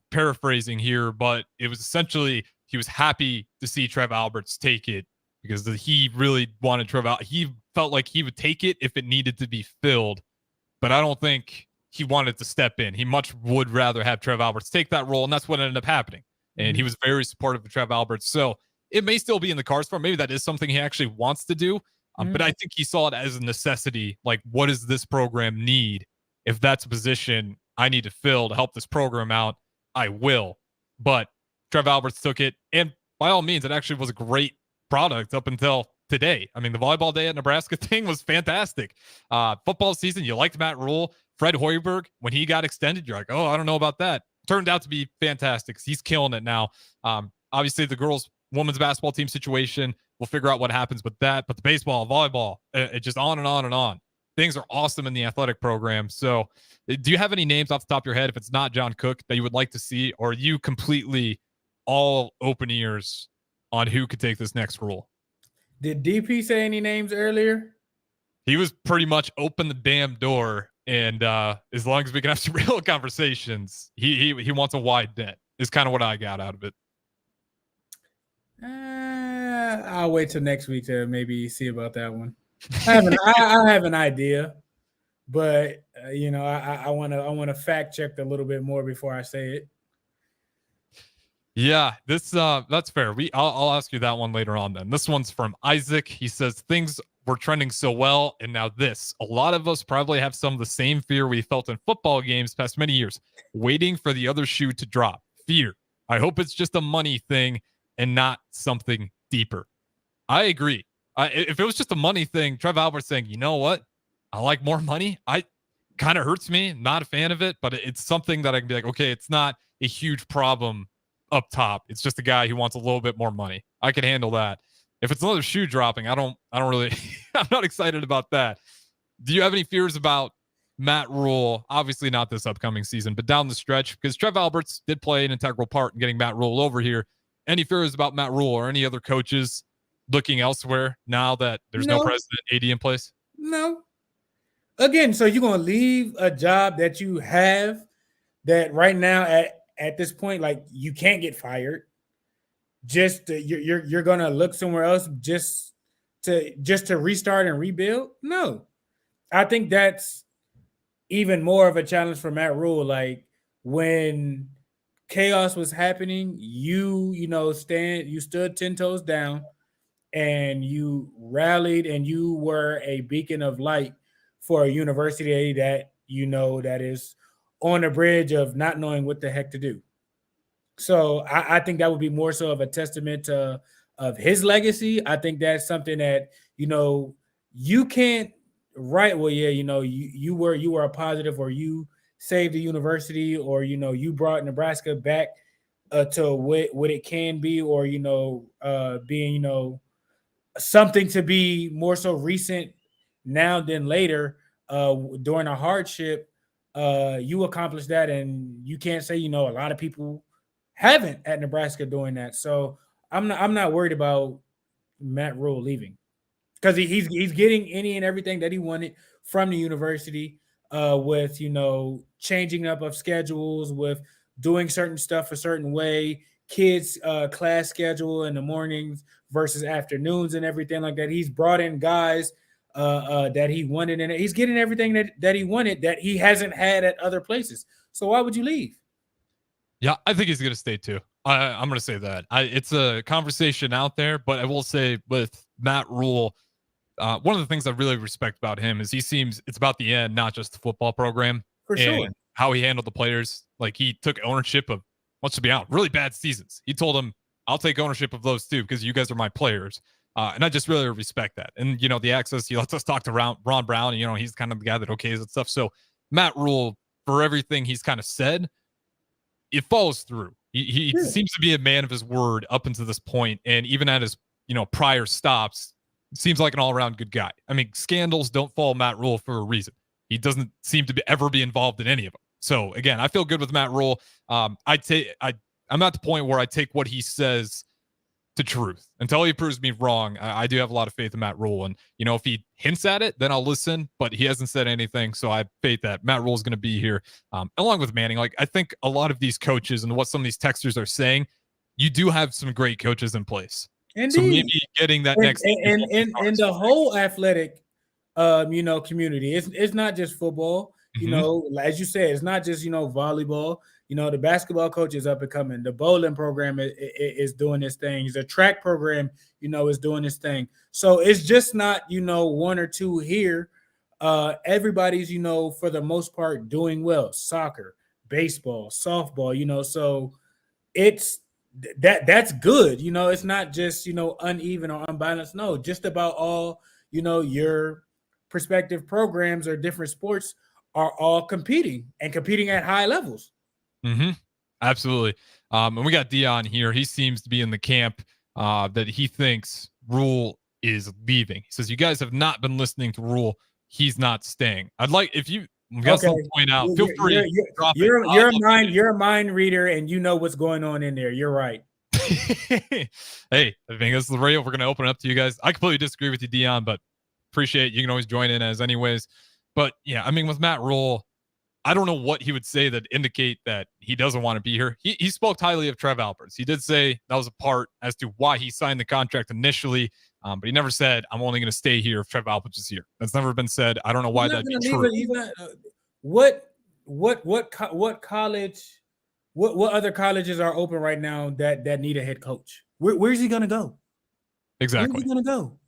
paraphrasing here, but it was essentially he was happy to see Trev Alberts take it because he really wanted Trev out. He felt like he would take it if it needed to be filled, but I don't think he wanted to step in. He much would rather have Trev Alberts take that role, and that's what ended up happening. And he was very supportive of Trev Alberts. So it may still be in the cards for him. Maybe that is something he actually wants to do. But I think he saw it as a necessity. Like, what does this program need? If that's a position I need to fill to help this program out, I will. But Trev Alberts took it. And by all means, it actually was a great product up until today. I mean, the volleyball day at Nebraska thing was fantastic. Football season, you liked Matt Rule. Fred Hoiberg, when he got extended, you're like, oh, I don't know about that. Turned out to be fantastic. He's killing it now. Obviously, the women's basketball team situation, we'll figure out what happens with that. But the baseball, volleyball, it just on and on and on. Things are awesome in the athletic program. So do you have any names off the top of your head, if it's not John Cook, that you would like to see? Or are you completely all open ears on who could take this next role? Did DP say any names earlier? He was pretty much open the damn door. And as long as we can have some real conversations, he wants a wide net is kind of what I got out of it. I'll wait till next week to maybe see about that one. I have an idea, but I want to fact check a little bit more before I say it. Yeah, that's fair. I'll ask you that one later on then. This one's from Isaac. He says things were trending so well, and now this. A lot of us probably have some of the same fear we felt in football games past many years, waiting for the other shoe to drop. Fear. I hope it's just a money thing and not something deeper. I agree. If it was just a money thing, Trev Alberts saying, you know what? I like more money. Kind of hurts me. Not a fan of it, but it's something that I can be like, okay, it's not a huge problem up top. It's just a guy who wants a little bit more money. I can handle that. If it's another shoe dropping, I don't really, I'm not excited about that. Do you have any fears about Matt Rule? Obviously not this upcoming season, but down the stretch, because Trev Alberts did play an integral part in getting Matt Rule over here. Any fears about Matt Rule or any other coaches looking elsewhere now that there's no president AD in place? No. Again, so you're going to leave a job that you have that right now at this point, like, you can't get fired. You're going to look somewhere else just to restart and rebuild? No. I think that's even more of a challenge for Matt Rule. Like, when chaos was happening, you stood 10 toes down and you rallied and you were a beacon of light for a university that that is on the bridge of not knowing what the heck to do. So I think that would be more so of a testament to of his legacy. I think that's something that, you can't write, well, yeah, you were a positive, or you saved the university, or, you brought Nebraska back to what it can be, or, being, something to be more so recent now than later, during a hardship. You accomplished that, and you can't say, a lot of people haven't at Nebraska doing that. So I'm not worried about Matt Rule leaving, because he's getting any and everything that he wanted from the university, with changing up of schedules, with doing certain stuff a certain way, kids class schedule in the mornings versus afternoons and everything like that. He's brought in guys that he wanted, and he's getting everything that he wanted that he hasn't had at other places. So why would you leave? Yeah, I think he's going to stay too. I'm going to say that. It's a conversation out there, but I will say with Matt Rule, one of the things I really respect about him is he seems it's about the end, not just the football program. For sure. How he handled the players. Like, he took ownership of, let's be honest, really bad seasons. He told them, I'll take ownership of those too, because you guys are my players. And I just really respect that. And, the access, he lets us talk to Ron Brown, and, he's kind of the guy that okays and stuff. So Matt Rule, for everything he's kind of said, it follows through. He seems to be a man of his word up until this point, and even at his prior stops, seems like an all-around good guy. I mean, scandals don't follow Matt Rule for a reason. He doesn't seem to ever be involved in any of them. So again, I feel good with Matt Rule. I'm at the point where I take what he says to truth until he proves me wrong. I do have a lot of faith in Matt Rule, and if he hints at it, then I'll listen. But he hasn't said anything, so I have faith that Matt Rule is going to be here, along with Manning. Like, I think a lot of these coaches and what some of these texters are saying, you do have some great coaches in place. Indeed. So maybe getting that next and the whole athletic community. It's not just football. As you said, it's not just volleyball. The basketball coach is up and coming. The bowling program is doing this thing. The track program, is doing this thing. So it's just not one or two here. Everybody's for the most part doing well. Soccer, baseball, softball. So it's that's good. It's not just uneven or unbalanced. No, just about all your prospective programs or different sports are all competing at high levels. Mm-hmm. Absolutely. And we got Dion here. He seems to be in the camp that he thinks Rule is leaving. He says, you guys have not been listening to Rule. He's not staying. I'd like, if you got something to point out, feel free. You're a mind reader, and you know what's going on in there. You're right. Hey, I think this is the radio. We're going to open it up to you guys. I completely disagree with you, Dion, but appreciate it. You can always join in as anyways. But yeah, I mean, with Matt Rule, I don't know what he would say that indicate that he doesn't want to be here. He spoke highly of Trev Alberts. He did say that was a part as to why he signed the contract initially, but he never said, I'm only going to stay here if Trev Alberts is here. That's never been said. I don't know why that'd be true. What college, what other colleges are open right now that need a head coach? Where's he going to go? Exactly. Where's he going to go?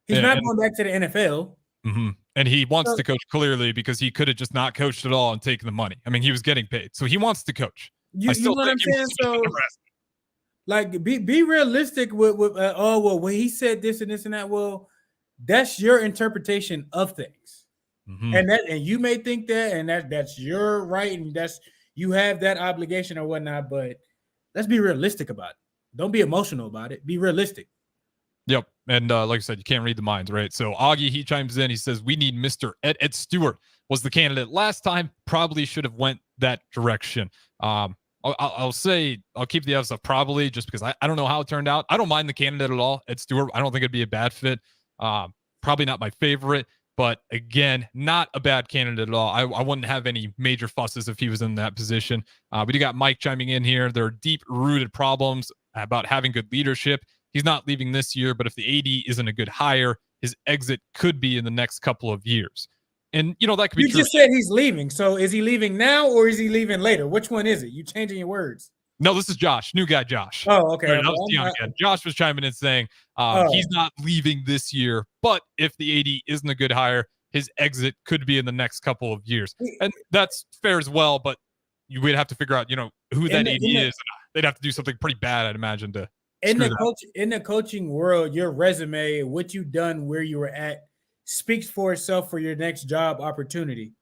He's not going back to the NFL. Mm-hmm. And he wants to coach clearly because he could have just not coached at all and taken the money. I mean, he was getting paid, so he wants to coach. You know what I'm saying? So, like, be realistic with well, he said this and this and that. Well, that's your interpretation of things, and you may think that, and that's your right, and you have that obligation or whatnot. But let's be realistic about it. Don't be emotional about it. Be realistic. Yep. And like I said, you can't read the minds, right? So Augie, he chimes in. He says, we need Mr. Ed Stewart was the candidate last time. Probably should have went that direction. I'll say, I'll keep the F's up probably just because I don't know how it turned out. I don't mind the candidate at all. Ed Stewart, I don't think it'd be a bad fit. Probably not my favorite, but again, not a bad candidate at all. I wouldn't have any major fusses if he was in that position. We do got Mike chiming in here. There are deep-rooted problems about having good leadership. He's not leaving this year, but if the AD isn't a good hire, his exit could be in the next couple of years. And, that could be true. You just said he's leaving. So is he leaving now or is he leaving later? Which one is it? You changing your words. No, this is Josh, new guy Josh. Oh, okay. That was Dion again. Josh was chiming in saying he's not leaving this year, but if the AD isn't a good hire, his exit could be in the next couple of years. And that's fair as well, but you would have to figure out, who that AD is. they'd have to do something pretty bad, I'd imagine, to in the coaching world. Your resume, what you've done, where you were at, speaks for itself for your next job opportunity.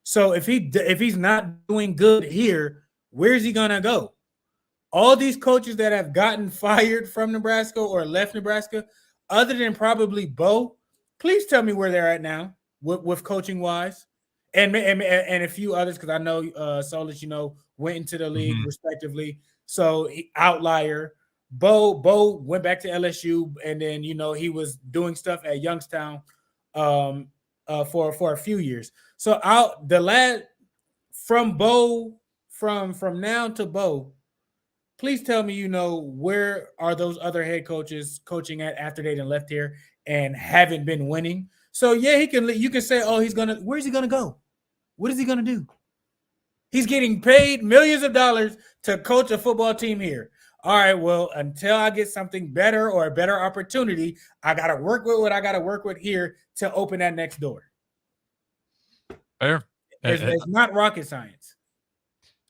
So if he's not doing good here, where's he gonna go? All these coaches that have gotten fired from Nebraska or left Nebraska, other than probably Bo, please tell me where they're at now with coaching wise, and a few others, because I know Solis, went into the league respectively. So outlier. Bo went back to LSU, and then he was doing stuff at Youngstown for a few years. So from now to Bo, please tell me, where are those other head coaches coaching at after they done left here and haven't been winning? So yeah, you can say, oh, where's he gonna go? What is he gonna do? He's getting paid millions of dollars to coach a football team here. All right, well, until I get something better or a better opportunity, I gotta work with what I gotta work with here to open that next door. Fair. It's not rocket science.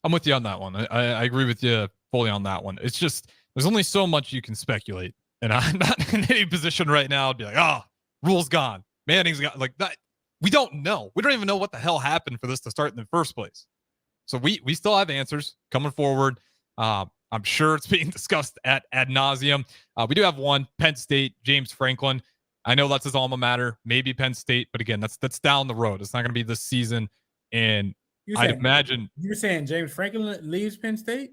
I'm with you on that one. I agree with you fully on that one. It's just there's only so much you can speculate, and I'm not in any position right now to be like, rule's gone, Manning's got like that. We don't know. We don't even know what the hell happened for this to start in the first place. So we still have answers coming forward. I'm sure it's being discussed ad nauseum. We do have one, Penn State, James Franklin. I know that's his alma mater, maybe Penn State, but again, that's down the road. It's not going to be this season, and I'd imagine you're saying James Franklin leaves Penn State.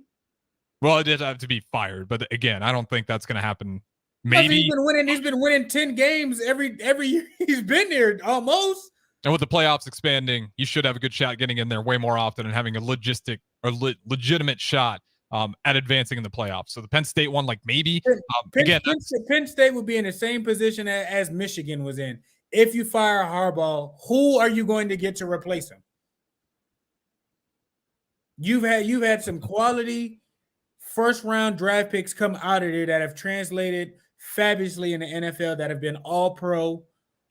Well, it did have to be fired, but again, I don't think that's going to happen. Maybe he's been winning 10 games every year he's been there almost. And with the playoffs expanding, you should have a good shot getting in there way more often and having a legitimate shot at advancing in the playoffs. So the Penn State one, like maybe Penn State would be in the same position as Michigan was in. If you fire Harbaugh, who are you going to get to replace him? You've had some quality first round draft picks come out of there that have translated fabulously in the NFL, that have been all pro,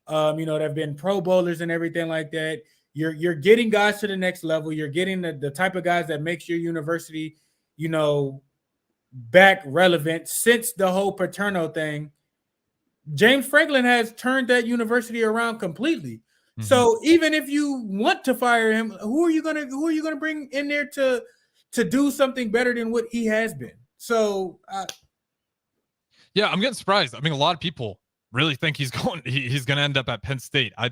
that have been pro bowlers and everything like that. You're getting guys to the next level. You're getting the type of guys that makes your university, back relevant. Since the whole Paterno thing, James Franklin has turned that university around completely. Mm-hmm. So even if you want to fire him, who are you gonna bring in there to do something better than what he has been? So yeah, I'm getting surprised. I mean, a lot of people really think he's going to end up at Penn State. I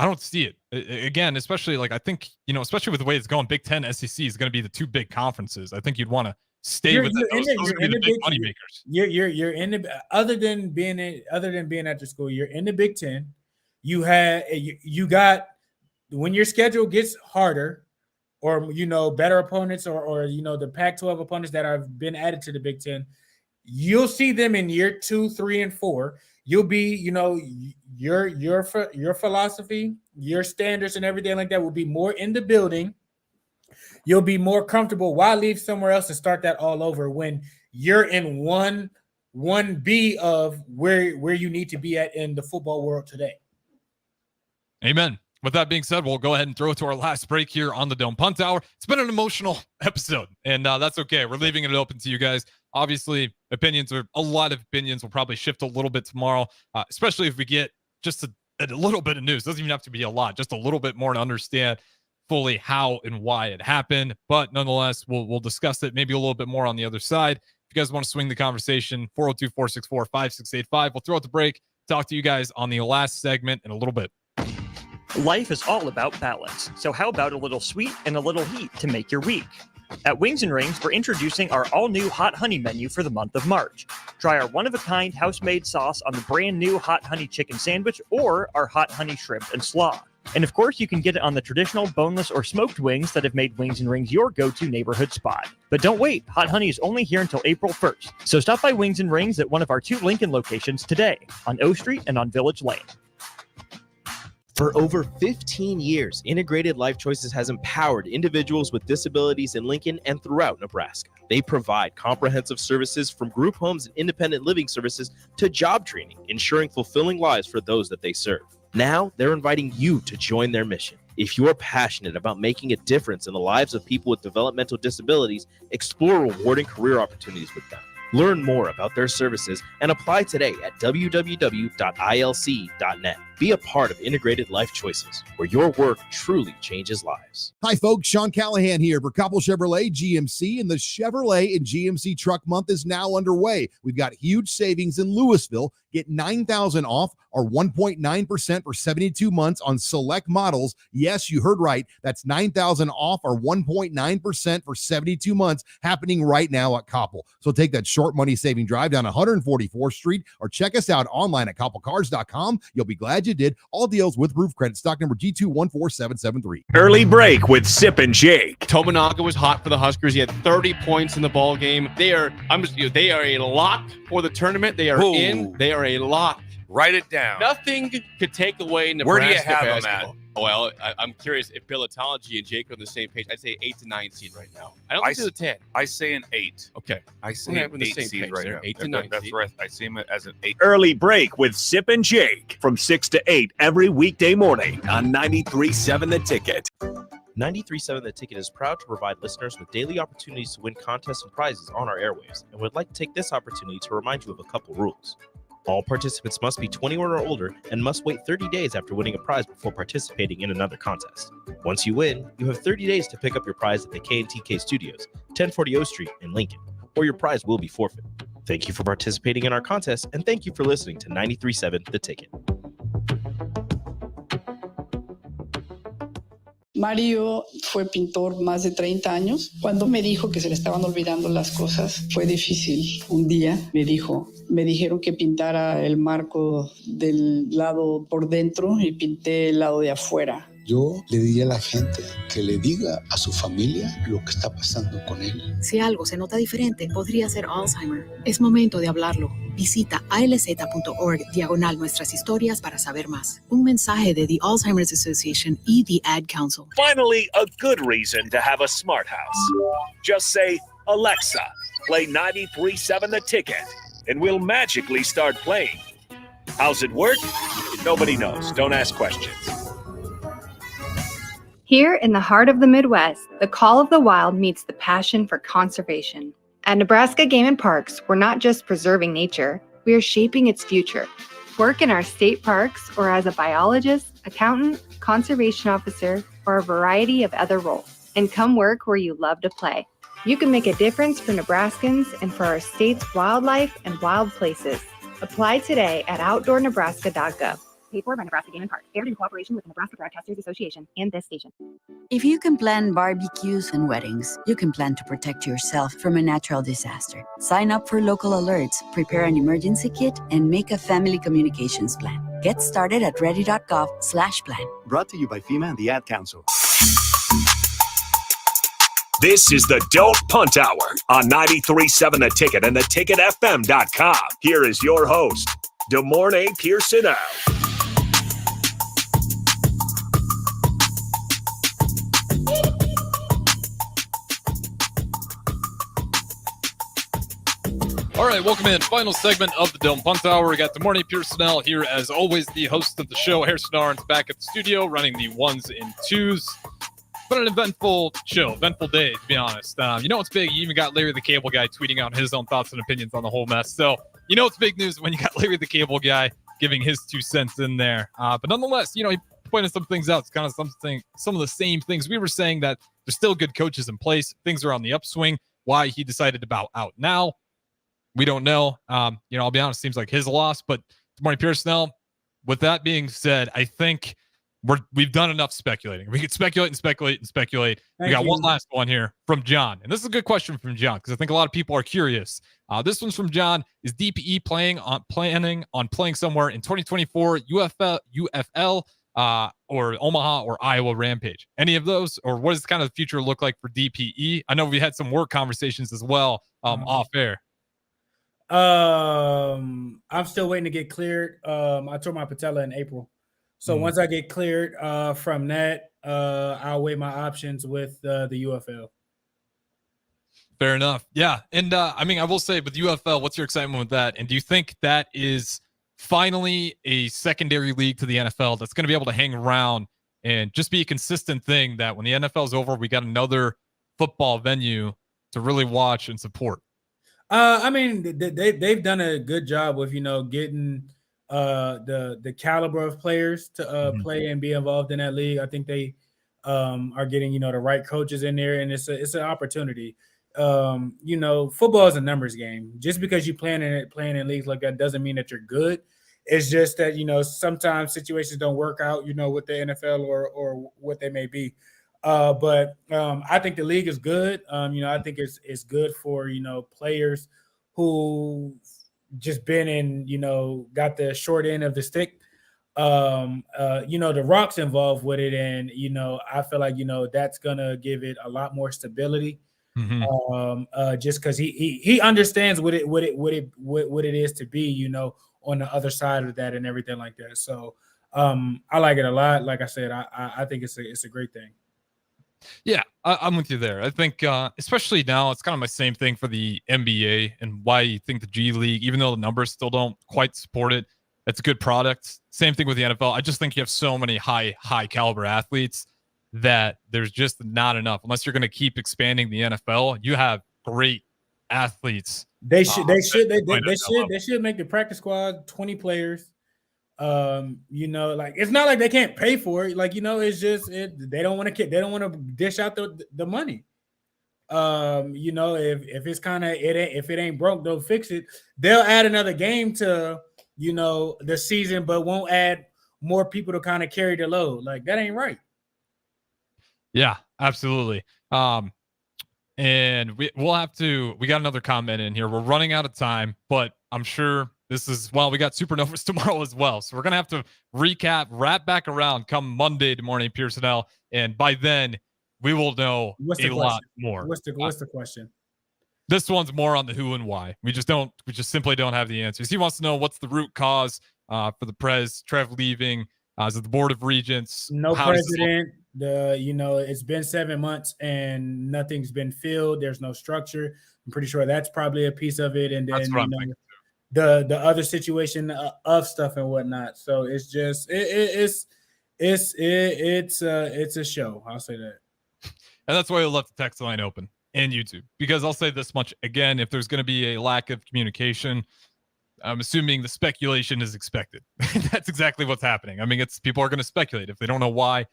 don't see it. Again, especially like I think, especially with the way it's going, Big Ten, SEC is going to be the two big conferences. I think you'd want to stay with those. Those are the big money makers. You're in the other than being at the school, you're in the Big Ten. You got when your schedule gets harder, or better opponents, or the Pac-12 opponents that have been added to the Big Ten, you'll see them in year 2, 3, and 4. You'll be, your philosophy, your standards, and everything like that will be more in the building. You'll be more comfortable. Why leave somewhere else and start that all over when you're in 1B of where you need to be at in the football world today? Amen. With that being said, we'll go ahead and throw it to our last break here on the Dome Punt Hour. It's been an emotional episode, and that's okay. We're leaving it open to you guys. Obviously, a lot of opinions will probably shift a little bit tomorrow, especially if we get just a little bit of news. Doesn't even have to be a lot, just a little bit more to understand fully how and why it happened. But nonetheless, we'll discuss it maybe a little bit more on the other side. If you guys want to swing the conversation, 402-464-5685. We'll throw out the break, talk to you guys on the last segment in a little bit. Life is all about balance, so how about a little sweet and a little heat to make your week? At Wings and Rings, we're introducing our all-new Hot Honey menu for the month of March. Try our one-of-a-kind house-made sauce on the brand-new Hot Honey chicken sandwich or our Hot Honey shrimp and slaw. And of course, you can get it on the traditional boneless or smoked wings that have made Wings and Rings your go-to neighborhood spot. But don't wait, Hot Honey is only here until April 1st. So stop by Wings and Rings at one of our 2 Lincoln locations today, on O Street and on Village Lane. For over 15 years, Integrated Life Choices has empowered individuals with disabilities in Lincoln and throughout Nebraska. They provide comprehensive services from group homes and independent living services to job training, ensuring fulfilling lives for those that they serve. Now, they're inviting you to join their mission. If you're passionate about making a difference in the lives of people with developmental disabilities, explore rewarding career opportunities with them. Learn more about their services and apply today at www.ilc.net. Be a part of Integrated Life Choices, where your work truly changes lives. Hi, folks. Sean Callahan here for Koppel Chevrolet GMC, and the Chevrolet and GMC Truck Month is now underway. We've got huge savings in Louisville. Get $9,000 off or 1.9% for 72 months on select models. Yes, you heard right. That's $9,000 off or 1.9% for 72 months happening right now at Koppel. So take that short money saving drive down 144th Street or check us out online at koppelcars.com. You'll be glad you did. All deals with roof credit. Stock number G214773. Early break with Sip and Jake. Tominaga was hot for the Huskers. He had 30 points in the ball game. They are a lock for the tournament. They are in. They are a lock. Write it down. Nothing could take away Nebraska. Where do you have basketball. them at? Well, I'm curious if Bilitology and Jake are on the same page. I'd say 8 to 9 seed right now. I don't think they're 10. I say an 8. Okay. I say an 8 seed right now. 8 to 9 That's seed. right. I see him as an 8. Early break with Sip and Jake from 6 to 8 every weekday morning on 93.7 The Ticket. 93.7 The Ticket is proud to provide listeners with daily opportunities to win contests and prizes on our airwaves, and would like to take this opportunity to remind you of a couple rules. All participants must be 21 or older and must wait 30 days after winning a prize before participating in another contest. Once you win, you have 30 days to pick up your prize at the K&TK Studios, 1040 O Street in Lincoln, or your prize will be forfeit. Thank you for participating in our contest, and thank you for listening to 93.7 The Ticket. Mario fue pintor más de 30 años. Cuando me dijo que se le estaban olvidando las cosas, fue difícil. Un día me dijeron que pintara el marco del lado por dentro y pinté el lado de afuera. Yo le diría a la gente que le diga a su familia lo que está pasando con él. Si algo se nota diferente, podría ser Alzheimer. Es momento de hablarlo. Visita alz.org/nuestras historias para saber más. Un mensaje de The Alzheimer's Association y The Ad Council. Finally, a good reason to have a smart house. Just say, Alexa, play 93.7 The Ticket, and we'll magically start playing. How's it work? Nobody knows. Don't ask questions. Here in the heart of the Midwest, the call of the wild meets the passion for conservation. At Nebraska Game & Parks, we're not just preserving nature, we are shaping its future. Work in our state parks or as a biologist, accountant, conservation officer, or a variety of other roles. And come work where you love to play. You can make a difference for Nebraskans and for our state's wildlife and wild places. Apply today at outdoornebraska.gov. Paid for by Nebraska Game & Park. Aired in cooperation with the Nebraska Broadcasters Association and this station. If you can plan barbecues and weddings, you can plan to protect yourself from a natural disaster. Sign up for local alerts, prepare an emergency kit, and make a family communications plan. Get started at ready.gov/plan. Brought to you by FEMA and the Ad Council. This is the Don't Punt Hour on 93.7 The Ticket and theticketfm.com. Here is your host, DeMornay Pierson-El. All right, welcome in. Final segment of the Don't Punt Hour. We got DeMornay Pierson-El here, as always, the host of the show. Harrison Arns back at the studio, running the ones and twos. But an eventful show, eventful day, to be honest. You know what's big? You even got Larry the Cable Guy tweeting out his own thoughts and opinions on the whole mess. So you know it's big news when you got Larry the Cable Guy giving his 2 cents in there. But nonetheless, you know, he pointed some things out. It's kind of some of the same things we were saying, that there's still good coaches in place. Things are on the upswing. Why he decided to bow out now, we don't know. You know, I'll be honest, seems like his loss. But DeMornay Pierson-El, with that being said, I think we've done enough speculating. We could speculate and speculate and speculate. We got one last one here from John. And this is a good question from John, because I think a lot of people are curious. This one's from John. Is DPE planning on playing somewhere in 2024 UFL or Omaha or Iowa Rampage? Any of those? Or what does kind of the future look like for DPE? I know we had some work conversations as well off air. I'm still waiting to get cleared. I tore my patella in April. So once I get cleared from that, I'll weigh my options with the UFL. Fair enough. Yeah. And I mean, I will say with UFL, what's your excitement with that? And do you think that is finally a secondary league to the NFL that's going to be able to hang around and just be a consistent thing that when the NFL is over, we got another football venue to really watch and support. I mean, they've done a good job with, getting the caliber of players to play and be involved in that league. I think they are getting, the right coaches in there, and it's an opportunity. Football is a numbers game. Just because you playing in leagues like that doesn't mean that you're good. It's just that, sometimes situations don't work out, with the NFL or what they may be. But I think the league is good. I think it's good for, players who just been in, got the short end of the stick. The Rock's involved with it, and I feel like that's gonna give it a lot more stability. Just because he understands what it is to be, on the other side of that and everything like that. So I like it a lot. Like I said, I think it's a great thing. Yeah, I'm with you there. I think, especially now, it's kind of my same thing for the NBA and why you think the G League, even though the numbers still don't quite support it, it's a good product. Same thing with the NFL. I just think you have so many high caliber athletes that there's just not enough. Unless you're going to keep expanding the NFL, you have great athletes. They should make the practice squad 20 players. It's not like they can't pay for it. It's just they don't want to dish out the money. If it's kind of if it ain't broke, don't fix it. They'll add another game to the season, but won't add more people to kind of carry the load. Like, that ain't right. Yeah, absolutely. And we got another comment in here. We're running out of time, but I'm sure we got Supernovas tomorrow as well. So we're going to have to wrap back around come Monday morning, Pierson-El. And by then we will know a lot more. What's the question? This one's more on the who and why. We just simply don't have the answers. He wants to know what's the root cause for the Trev leaving. Is it the Board of Regents? No president. It's been 7 months and nothing's been filled. There's no structure. I'm pretty sure that's probably a piece of it. And then the other situation of stuff and whatnot. So it's just it's a show. I'll say that. And that's why we left the text line open and YouTube, because I'll say this much again: if there's going to be a lack of communication, I'm assuming the speculation is expected. That's exactly what's happening. I mean, people are going to speculate if they don't know why.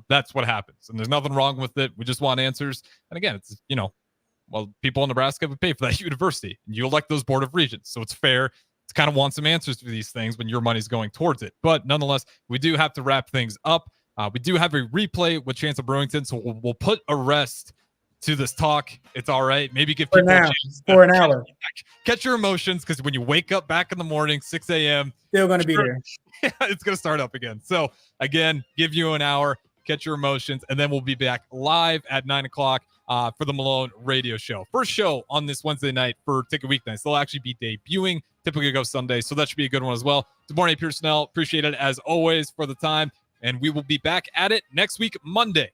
That's what happens, and there's nothing wrong with it. We just want answers. And again, it's people in Nebraska have paid for that university, and you elect those Board of Regents, so it's fair to kind of want some answers to these things when your money's going towards it. But nonetheless, we do have to wrap things up. We do have a replay with Chancellor Brewington, so we'll put a rest to this talk. It's all right. Maybe give people a chance for an hour. Catch your emotions, because when you wake up back in the morning, 6 a.m., still going to be there. It's going to start up again. So again, give you an hour, catch your emotions, and then we'll be back live at 9 o'clock for the Malone radio show. First show on this Wednesday night for Ticket Weeknights. They'll actually be debuting. Typically go Sunday, so that should be a good one as well. Good morning, Pierson-El. Appreciate it as always for the time, and we will be back at it next week, Monday.